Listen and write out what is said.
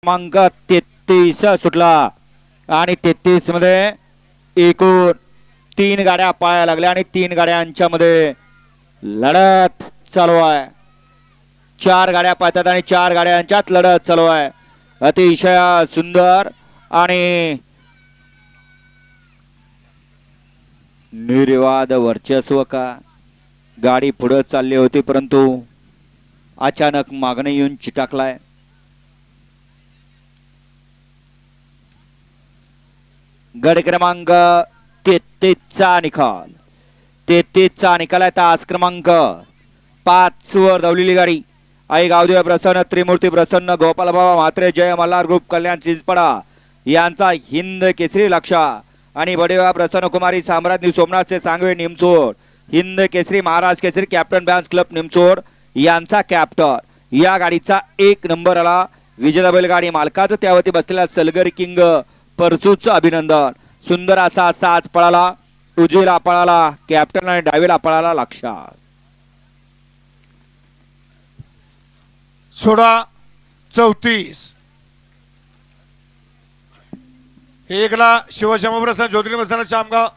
क्रमांक 33 सुटला आणि 33 मध्ये एकूण 3 गाड्या पाहायला लागल्या आणि 3 गाड्यांच्या मध्ये लढत चालू आहे. 4 गाड्या पाहतात आणि 4 गाड्यांच्यात लढत चालू आहे. अतिशय सुंदर आणि निर्विवाद वर्चस्व का गाडी पुढे चालली होती परंतु अचानक मागणी येऊन चिटाकलाय. गड क्रमांक 33 चा निकाल 33 चा निकाल आहे. तास क्रमांक 5 वर धावलेली गाडी आई गावदेव प्रसन्न त्रिमूर्ती प्रसन्न गोपाल बाबा म्हात्रे जय मल्हार ग्रुप कल्याण चिंचपडा यांचा हिंद केसरी लक्षा आणि बडेवा प्रसन्न कुमारी साम्राज्ञी सोमनाथचे सांगवे निमचोड हिंद केसरी महाराज केसरी कॅप्टन बॅन्स क्लब निमचोड यांचा कॅप्टन या गाडीचा 1 नंबर आला. विजेता बैलगाडी मालकाचं त्यावरती बसलेला सलगरी किंग परसूचं अभिनंदन. सुंदर असा साज पळाला. उजवीला पळाला कॅप्टन आणि डावीला पळाला लक्षात. सोळा 34 एकला शिवशंभू प्रसन्न ज्योतिर्लिंग बसताना शामगाव